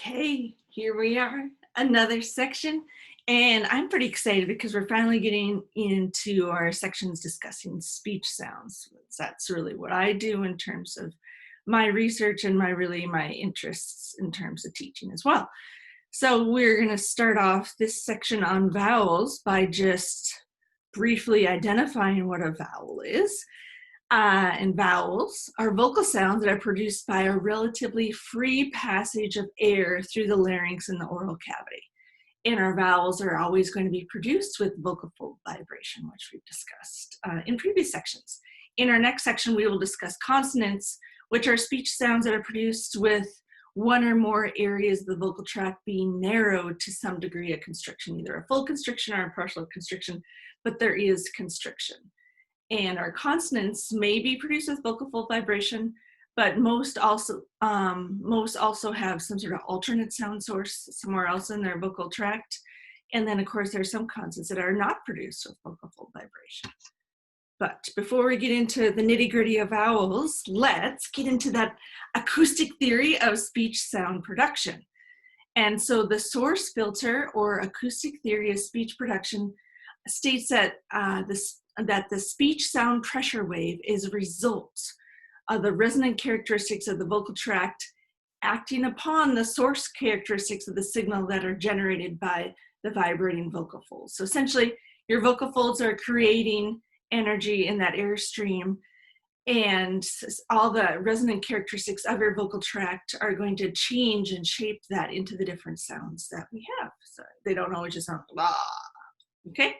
Okay, here we are, another section, and I'm pretty excited because we're finally getting into our sections discussing speech sounds. That's really what I do in terms of my research and my interests in terms of teaching as well. So we're going to start off this section on vowels by just briefly identifying what a vowel is. And vowels are vocal sounds that are produced by a relatively free passage of air through the larynx and the oral cavity. And our vowels are always going to be produced with vocal fold vibration, which we've discussed in previous sections. In our next section, we will discuss consonants, which are speech sounds that are produced with one or more areas of the vocal tract being narrowed to some degree of constriction, either a full constriction or a partial constriction, but there is constriction. And our consonants may be produced with vocal fold vibration, but most also have some sort of alternate sound source somewhere else in their vocal tract. And then, of course, there's some consonants that are not produced with vocal fold vibration. But before we get into the nitty-gritty of vowels, let's get into that acoustic theory of speech sound production. And so the source filter, or acoustic theory of speech production, states that the speech sound pressure wave is a result of the resonant characteristics of the vocal tract acting upon the source characteristics of the signal that are generated by the vibrating vocal folds. So essentially, your vocal folds are creating energy in that airstream, and all the resonant characteristics of your vocal tract are going to change and shape that into the different sounds that we have. So they don't always just sound blah, okay?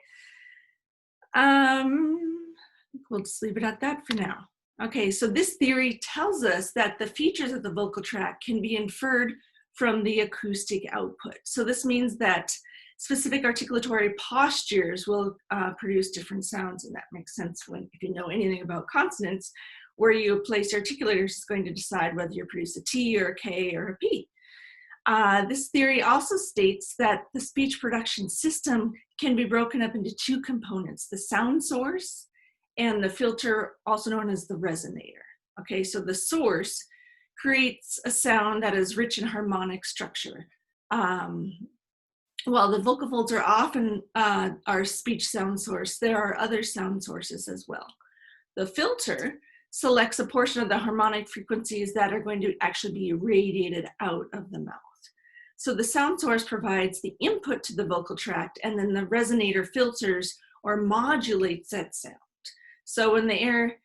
We'll just leave it at that for now. Okay, so this theory tells us that the features of the vocal tract can be inferred from the acoustic output. So this means that specific articulatory postures will produce different sounds, and that makes sense if you know anything about consonants. Where you place your articulators is going to decide whether you produce a T or a K or a P. This theory also states that the speech production system can be broken up into two components, the sound source and the filter, also known as the resonator. Okay, so the source creates a sound that is rich in harmonic structure. While the vocal folds are often our speech sound source, there are other sound sources as well. The filter selects a portion of the harmonic frequencies that are going to actually be radiated out of the mouth. So the sound source provides the input to the vocal tract, and then the resonator filters or modulates that sound. So when the air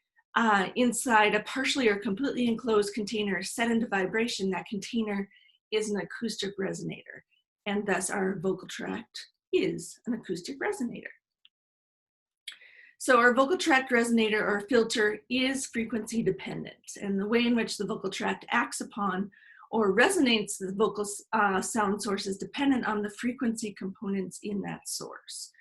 inside a partially or completely enclosed container is set into vibration, that container is an acoustic resonator, and thus our vocal tract is an acoustic resonator. So our vocal tract resonator or filter is frequency dependent, and the way in which the vocal tract acts upon or resonates the vocal sound source is dependent on the frequency components in that source.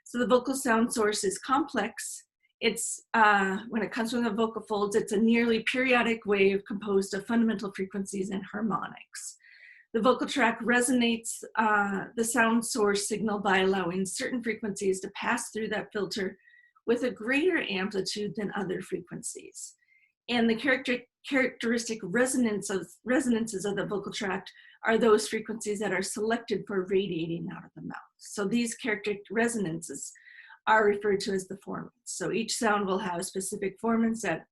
So the vocal sound source is complex. It's, when it comes from the vocal folds, it's a nearly periodic wave composed of fundamental frequencies and harmonics. The vocal tract resonates the sound source signal by allowing certain frequencies to pass through that filter with a greater amplitude than other frequencies. And the characteristic resonances of the vocal tract are those frequencies that are selected for radiating out of the mouth. So these characteristic resonances are referred to as the formants. So each sound will have specific formants that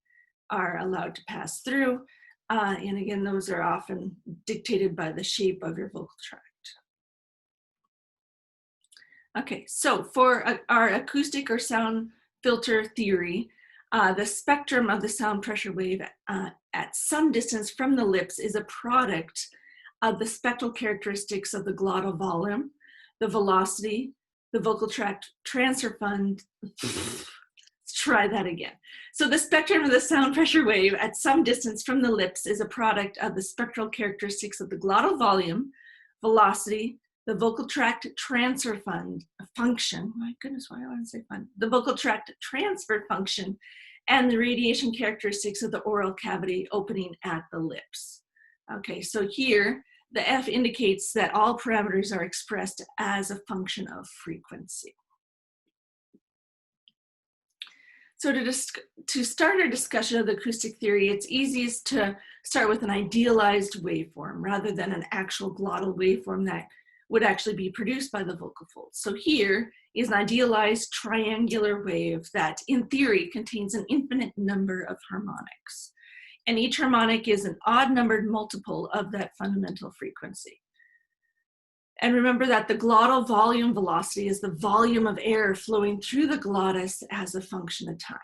are allowed to pass through. And again, those are often dictated by the shape of your vocal tract. Okay, so for our acoustic or sound filter theory, the spectrum of the sound pressure wave at some distance from the lips is a product of the spectral characteristics of the glottal volume, the velocity, the vocal tract transfer fund. Let's try that again. So the spectrum of the sound pressure wave at some distance from the lips is a product of the spectral characteristics of the glottal volume, velocity, the vocal tract transfer function, my goodness, why do I want to say fun? The vocal tract transfer function, and the radiation characteristics of the oral cavity opening at the lips. Okay, so here, the F indicates that all parameters are expressed as a function of frequency. So to start our discussion of the acoustic theory, it's easiest to start with an idealized waveform rather than an actual glottal waveform that would actually be produced by the vocal folds. So here is an idealized triangular wave that in theory contains an infinite number of harmonics. And each harmonic is an odd numbered multiple of that fundamental frequency. And remember that the glottal volume velocity is the volume of air flowing through the glottis as a function of time.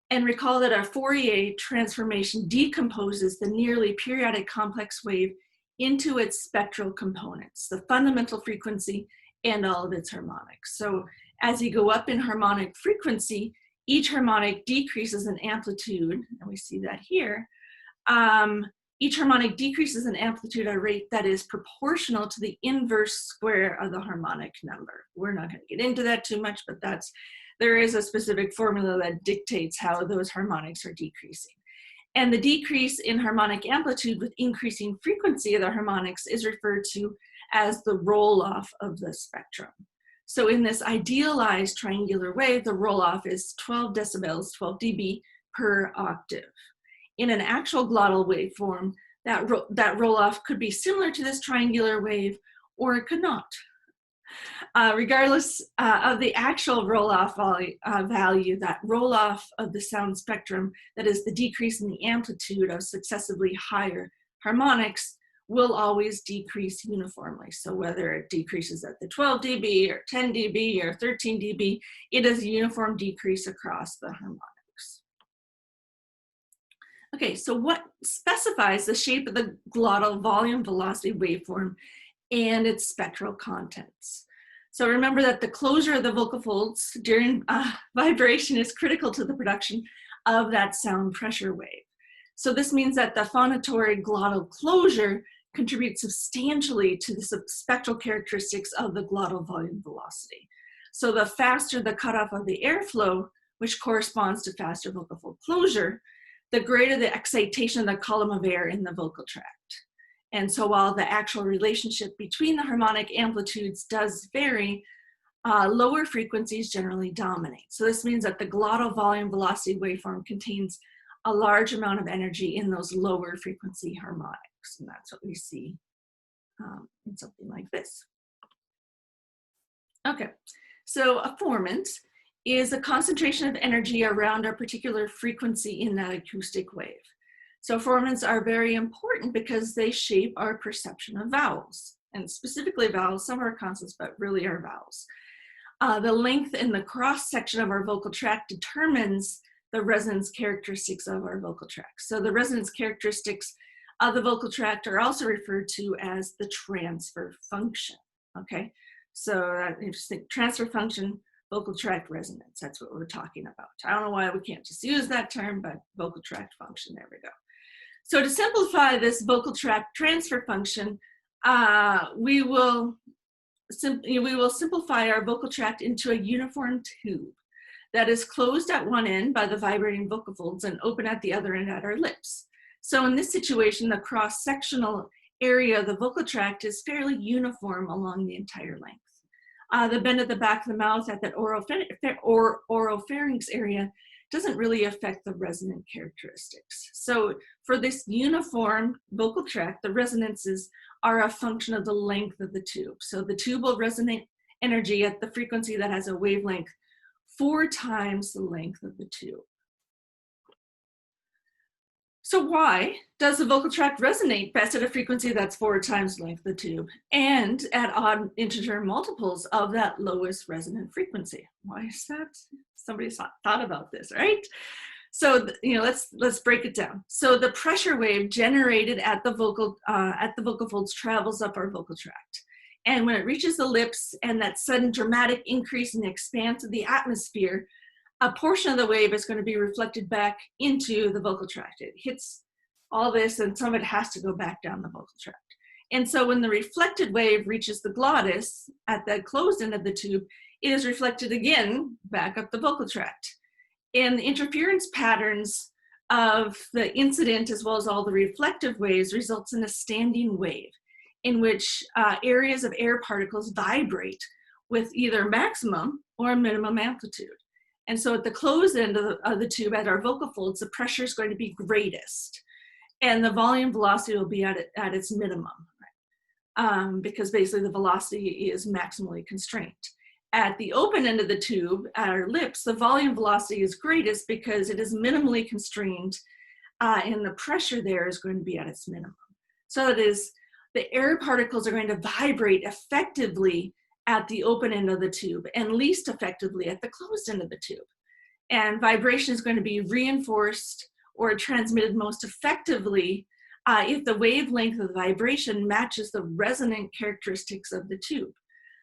And recall that our Fourier transformation decomposes the nearly periodic complex wave into its spectral components, the fundamental frequency and all of its harmonics. So as you go up in harmonic frequency, each harmonic decreases in amplitude, and we see that here. Each harmonic decreases in amplitude at a rate that is proportional to the inverse square of the harmonic number. We're not going to get into that too much, but there is a specific formula that dictates how those harmonics are decreasing. And the decrease in harmonic amplitude with increasing frequency of the harmonics is referred to as the roll-off of the spectrum. So in this idealized triangular wave, the roll-off is 12 decibels, 12 dB per octave. In an actual glottal waveform, that roll-off could be similar to this triangular wave, or it could not. Regardless of the actual roll-off value, that roll-off of the sound spectrum, that is the decrease in the amplitude of successively higher harmonics, will always decrease uniformly. So whether it decreases at the 12 dB or 10 dB or 13 dB, it is a uniform decrease across the harmonics. Okay, so what specifies the shape of the glottal volume velocity waveform and its spectral contents? So remember that the closure of the vocal folds during vibration is critical to the production of that sound pressure wave. So this means that the phonatory glottal closure contributes substantially to the spectral characteristics of the glottal volume velocity. So the faster the cutoff of the airflow, which corresponds to faster vocal fold closure, the greater the excitation of the column of air in the vocal tract. And so while the actual relationship between the harmonic amplitudes does vary, lower frequencies generally dominate. So this means that the glottal volume velocity waveform contains a large amount of energy in those lower frequency harmonics. And that's what we see in something like this. Okay, so a formant is a concentration of energy around a particular frequency in that acoustic wave. So formants are very important because they shape our perception of vowels, and specifically vowels. Some are consonants, but really are vowels. The length in the cross section of our vocal tract determines the resonance characteristics of our vocal tract. So the resonance characteristics of the vocal tract are also referred to as the transfer function. Okay, so you just think transfer function, vocal tract resonance, that's what we're talking about. I don't know why we can't just use that term, but vocal tract function, there we go. So to simplify this vocal tract transfer function, we will simplify our vocal tract into a uniform tube that is closed at one end by the vibrating vocal folds and open at the other end at our lips. So in this situation, the cross-sectional area of the vocal tract is fairly uniform along the entire length. The bend at the back of the mouth at that oropharynx area doesn't really affect the resonant characteristics. So for this uniform vocal tract, the resonances are a function of the length of the tube. So the tube will resonate energy at the frequency that has a wavelength 4 times the length of the tube. So why does the vocal tract resonate best at a frequency that's 4 times the length of the tube and at odd integer multiples of that lowest resonant frequency? Why is that? Somebody's thought about this, right? So let's break it down. So the pressure wave generated at the vocal folds travels up our vocal tract, and when it reaches the lips and that sudden dramatic increase in the expanse of the atmosphere, a portion of the wave is going to be reflected back into the vocal tract. It hits all this and some of it has to go back down the vocal tract. And so when the reflected wave reaches the glottis at the closed end of the tube, it is reflected again back up the vocal tract. And the interference patterns of the incident as well as all the reflective waves results in a standing wave in which areas of air particles vibrate with either maximum or minimum amplitude. And so at the closed end of the tube, at our vocal folds, the pressure is going to be greatest, and the volume velocity will be at its minimum, because basically the velocity is maximally constrained. At the open end of the tube, at our lips, the volume velocity is greatest because it is minimally constrained, and the pressure there is going to be at its minimum. So it is, the air particles are going to vibrate effectively at the open end of the tube and least effectively at the closed end of the tube. And vibration is going to be reinforced or transmitted most effectively if the wavelength of the vibration matches the resonant characteristics of the tube.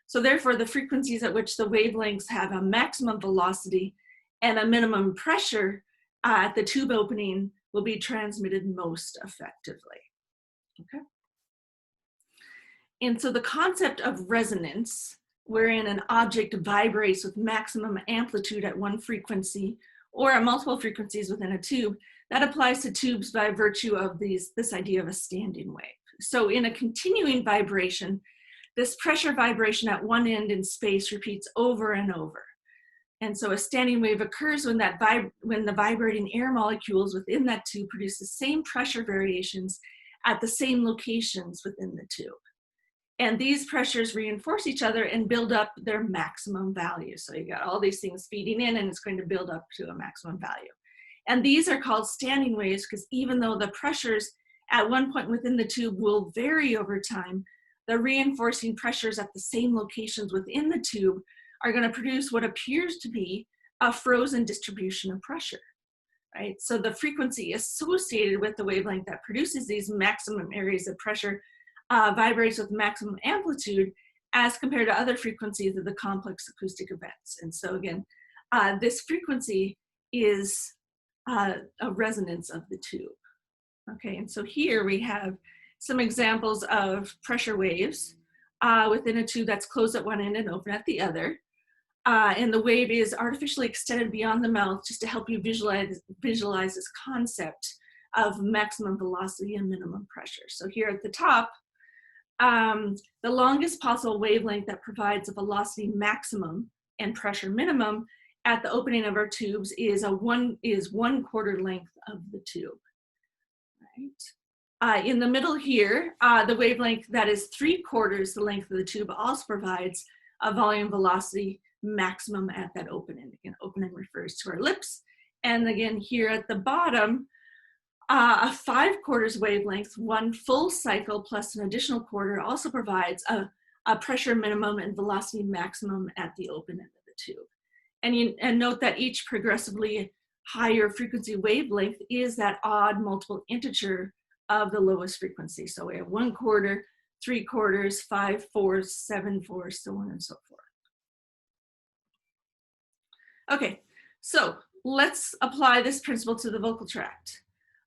So therefore, the frequencies at which the wavelengths have a maximum velocity and a minimum pressure at the tube opening will be transmitted most effectively. Okay. And so the concept of resonance, wherein an object vibrates with maximum amplitude at one frequency or at multiple frequencies within a tube, that applies to tubes by virtue of this idea of a standing wave. So in a continuing vibration, this pressure vibration at one end in space repeats over and over. And so a standing wave occurs when the vibrating air molecules within that tube produce the same pressure variations at the same locations within the tube. And these pressures reinforce each other and build up their maximum value. So you got all these things feeding in, and it's going to build up to a maximum value. And these are called standing waves because even though the pressures at one point within the tube will vary over time, the reinforcing pressures at the same locations within the tube are going to produce what appears to be a frozen distribution of pressure, right? So the frequency associated with the wavelength that produces these maximum areas of pressure vibrates with maximum amplitude as compared to other frequencies of the complex acoustic events. And so again, this frequency is a resonance of the tube. Okay, and so here we have some examples of pressure waves within a tube that's closed at one end and open at the other. And the wave is artificially extended beyond the mouth just to help you visualize this concept of maximum velocity and minimum pressure. So here at the top, the longest possible wavelength that provides a velocity maximum and pressure minimum at the opening of our tubes is 1/4 length of the tube. Right. In the middle here, the wavelength that is 3/4 the length of the tube also provides a volume velocity maximum at that open end. Again, open end refers to our lips. And again, here at the bottom, a 5/4 wavelength, one full cycle plus an additional quarter also provides a pressure minimum and velocity maximum at the open end of the tube. And note that each progressively higher frequency wavelength is that odd multiple integer of the lowest frequency. So we have 1/4, 3/4, 5/4, 7/4, so on and so forth. Okay, so let's apply this principle to the vocal tract.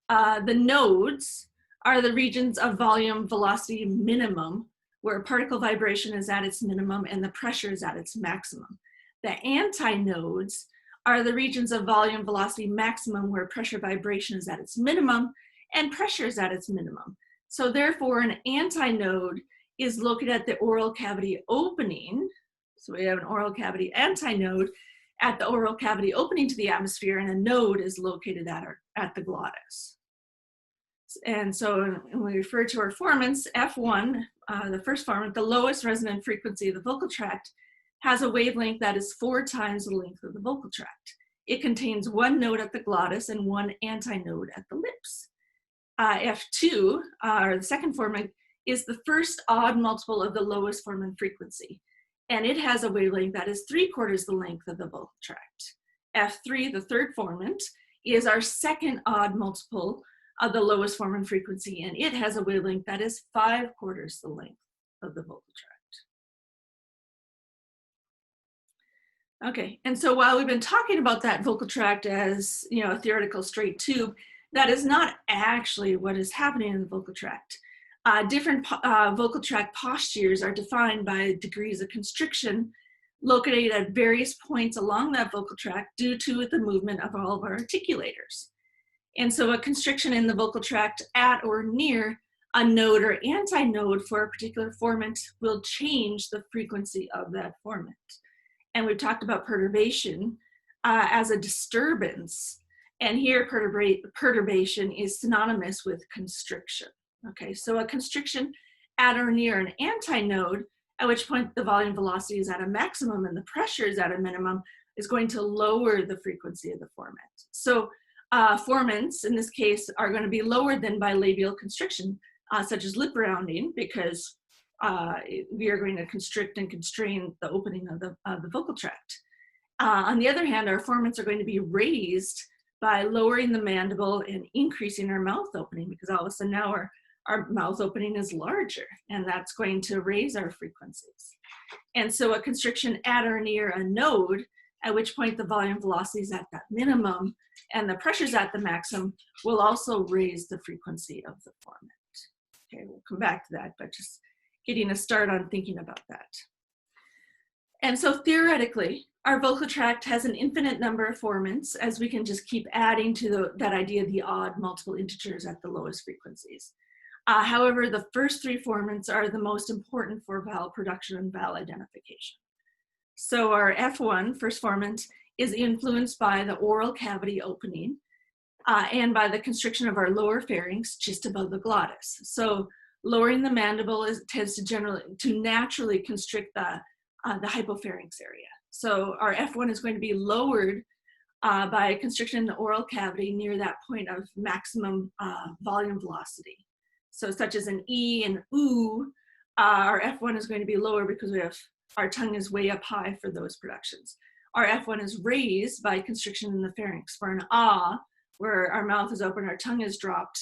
The nodes are the regions of volume velocity minimum, where particle vibration is at its minimum and the pressure is at its maximum. The antinodes are the regions of volume velocity maximum, where pressure vibration is at its minimum and pressure is at its minimum. So therefore, an antinode is located at the oral cavity opening. So we have an oral cavity antinode at the oral cavity opening to the atmosphere, and a node is located at the glottis. And so when we refer to our formants, F1, the first formant, the lowest resonant frequency of the vocal tract, has a wavelength that is 4 times the length of the vocal tract. It contains one node at the glottis and one antinode at the lips. F2, or the second formant, is the first odd multiple of the lowest formant frequency, and it has a wavelength that is 3/4 the length of the vocal tract. F3, the third formant, is our second odd multiple of the lowest formant frequency, and it has a wavelength that is 5/4 the length of the vocal tract. Okay, and so while we've been talking about that vocal tract as, you know, a theoretical straight tube, that is not actually what is happening in the vocal tract. Different vocal tract postures are defined by degrees of constriction located at various points along that vocal tract due to the movement of all of our articulators. And so a constriction in the vocal tract at or near a node or antinode for a particular formant will change the frequency of that formant. And we've talked about perturbation as a disturbance. And here perturbation is synonymous with constriction. Okay, so a constriction at or near an antinode, at which point the volume velocity is at a maximum and the pressure is at a minimum, is going to lower the frequency of the formant. So formants, in this case, are going to be lower than bilabial constriction, such as lip rounding, because we are going to constrict and constrain the opening of the vocal tract. On the other hand, our formants are going to be raised by lowering the mandible and increasing our mouth opening, because all of a sudden now our mouth opening is larger, and that's going to raise our frequencies. And so a constriction at or near a node, at which point the volume velocity is at that minimum and the pressure's at the maximum, will also raise the frequency of the formant. Okay, we'll come back to that, but just getting a start on thinking about that. And so theoretically, our vocal tract has an infinite number of formants, as we can just keep adding to that idea of the odd multiple integers at the lowest frequencies. However, the first three formants are the most important for vowel production and vowel identification. So our F1, first formant, is influenced by the oral cavity opening and by the constriction of our lower pharynx just above the glottis. So lowering the mandible tends to naturally constrict the hypopharynx area. So our F1 is going to be lowered by a constriction in the oral cavity near that point of maximum volume velocity. So such as an E and OO, our F1 is going to be lower because our tongue is way up high for those productions. Our F1 is raised by constriction in the pharynx. For an ah, where our mouth is open, our tongue is dropped,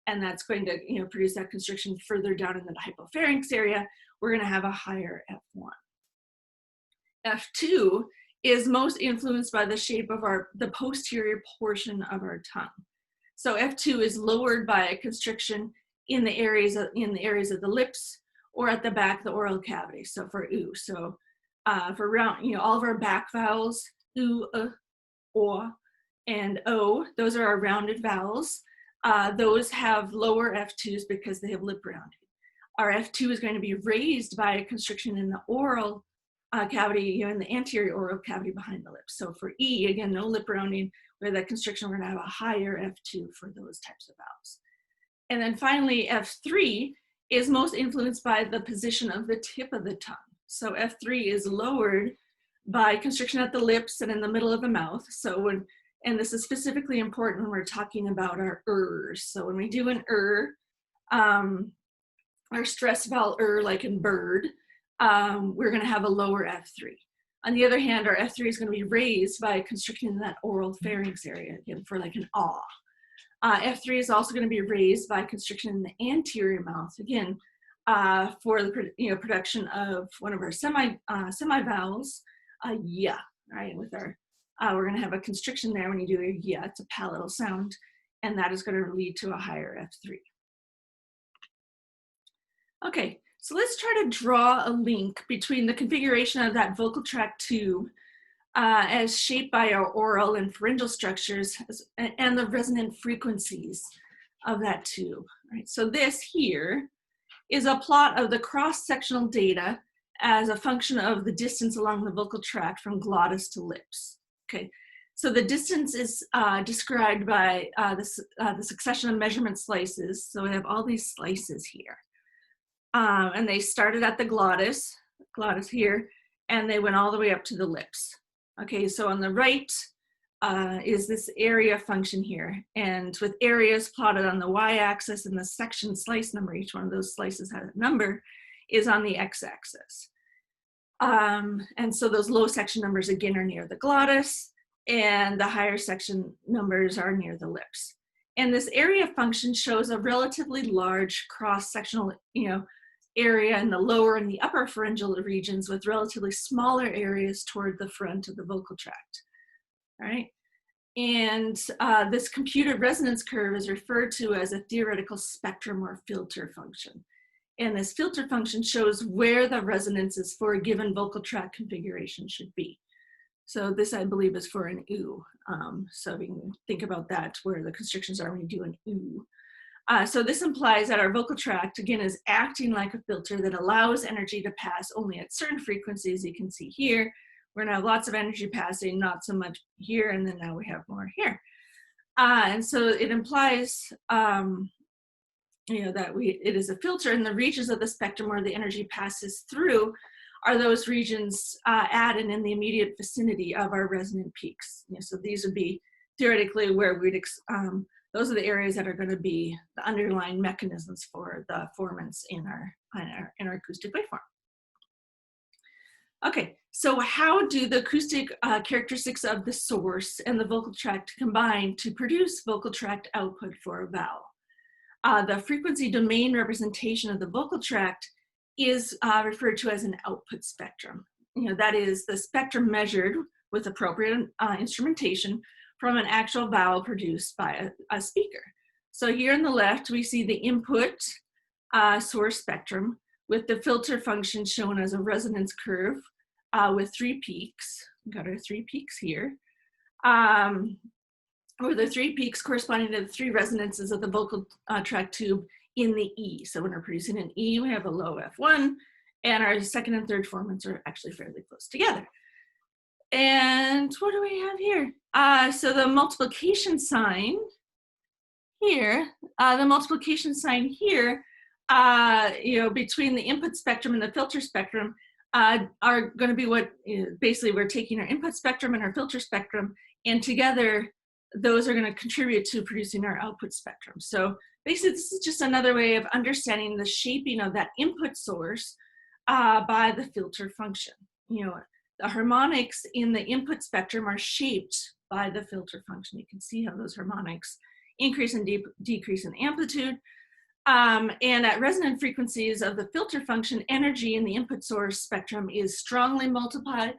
and that's going to produce that constriction further down in the hypopharynx area, we're going to have a higher F1. F2 is most influenced by the shape of the posterior portion of our tongue. So F2 is lowered by a constriction in the areas of the lips or at the back of the oral cavity. So for oo, so for round, all of our back vowels, oo, o, and o, those are our rounded vowels. Those have lower F2s because they have lip rounding. Our F2 is going to be raised by a constriction in the oral cavity, in the anterior oral cavity behind the lips. So for E, again, no lip rounding, where that constriction, we're going to have a higher F2 for those types of vowels. And then finally, F3 is most influenced by the position of the tip of the tongue. So F3 is lowered by constriction at the lips and in the middle of the mouth. So and this is specifically important when we're talking about our ers. So when we do an our stress vowel like in bird, we're going to have a lower F3. On the other hand, our F3 is going to be raised by constricting in that oral pharynx area, again, for like an ah. F3 is also going to be raised by constriction in the anterior mouth, again, for the production of one of our semi-vowels, yeah, right? With our, we're going to have a constriction there when you do a yeah, it's a palatal sound, and that is going to lead to a higher F3. Okay, so let's try to draw a link between the configuration of that vocal tract tube as shaped by our oral and pharyngeal structures and the resonant frequencies of that tube. Right? So this here is a plot of the cross-sectional data as a function of the distance along the vocal tract from glottis to lips. Okay, so the distance is described by the succession of measurement slices. So we have all these slices here. And they started at the glottis here, and they went all the way up to the lips. Okay, so on the right is this area function here, and with areas plotted on the y-axis and the section slice number, each one of those slices has a number, is on the x-axis. And so those low section numbers again are near the glottis, and the higher section numbers are near the lips. And this area function shows a relatively large cross-sectional, area in the lower and the upper pharyngeal regions with relatively smaller areas toward the front of the vocal tract, right? And this computed resonance curve is referred to as a theoretical spectrum or filter function. And this filter function shows where the resonances for a given vocal tract configuration should be. So this, I believe, is for an oo. So we can think about that, where the constrictions are when you do an oo. So this implies that our vocal tract, again, is acting like a filter that allows energy to pass only at certain frequencies, you can see here, We're gonna have lots of energy passing, not so much here, and then now we have more here. And so it implies, that it is a filter, and the regions of the spectrum where the energy passes through are those regions at and in the immediate vicinity of our resonant peaks. So these would be theoretically where those are the areas that are going to be the underlying mechanisms for the formants in our acoustic waveform. Okay, so how do the acoustic characteristics of the source and the vocal tract combine to produce vocal tract output for a vowel? The frequency domain representation of the vocal tract is referred to as an output spectrum. That is the spectrum measured with appropriate instrumentation from an actual vowel produced by a speaker. So here on the left, we see the input source spectrum with the filter function shown as a resonance curve with 3 peaks. We've got our 3 peaks here. Or the 3 peaks corresponding to the 3 resonances of the vocal tract tube in the E. So when we're producing an E, we have a low F1, and our second and third formants are actually fairly close together. And what do we have here? So the multiplication sign here, between the input spectrum and the filter spectrum are going to be what, basically we're taking our input spectrum and our filter spectrum, and together those are going to contribute to producing our output spectrum. So basically this is just another way of understanding the shaping of that input source by the filter function. The harmonics in the input spectrum are shaped by the filter function. You can see how those harmonics increase and decrease in amplitude. And at resonant frequencies of the filter function, energy in the input source spectrum is strongly multiplied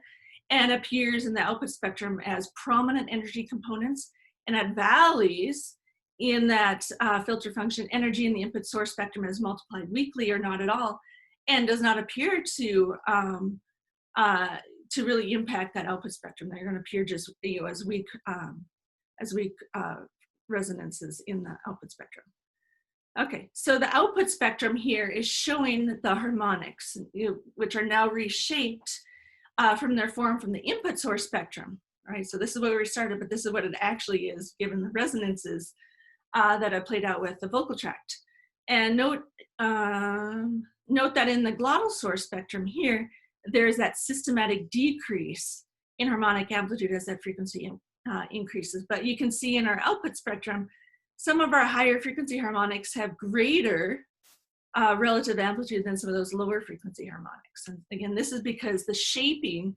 and appears in the output spectrum as prominent energy components. And at valleys in that filter function, energy in the input source spectrum is multiplied weakly or not at all, and does not appear to really impact that output spectrum. They're going to appear just as weak resonances in the output spectrum. Okay, so the output spectrum here is showing the harmonics, which are now reshaped from their form from the input source spectrum. Right, so this is where we started, but this is what it actually is given the resonances that I played out with the vocal tract. And note that in the glottal source spectrum here, there's that systematic decrease in harmonic amplitude as that frequency increases. But you can see in our output spectrum, some of our higher frequency harmonics have greater relative amplitude than some of those lower frequency harmonics. And again, this is because the shaping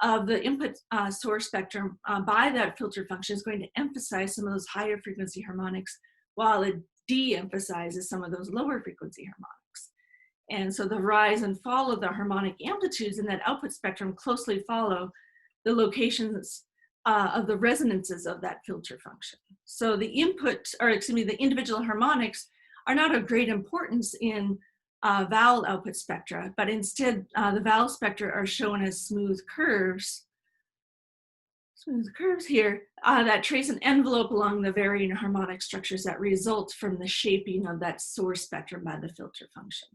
of the input source spectrum by that filter function is going to emphasize some of those higher frequency harmonics, while it de-emphasizes some of those lower frequency harmonics. And so the rise and fall of the harmonic amplitudes in that output spectrum closely follow the locations of the resonances of that filter function. So the the individual harmonics are not of great importance in vowel output spectra, but instead the vowel spectra are shown as smooth curves here that trace an envelope along the varying harmonic structures that result from the shaping of that source spectrum by the filter function.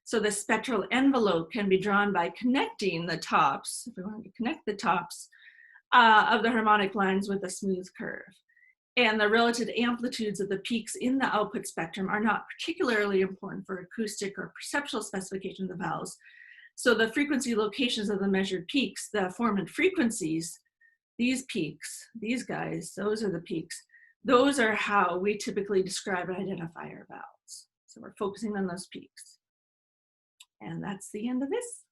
So the spectral envelope can be drawn by connecting the tops, if we wanted to connect the tops of the harmonic lines with a smooth curve. And the relative amplitudes of the peaks in the output spectrum are not particularly important for acoustic or perceptual specification of the vowels. So the frequency locations of the measured peaks, the formant frequencies, these peaks, these guys, those are the peaks. Those are how we typically describe and identify our vowels. So we're focusing on those peaks. And that's the end of this.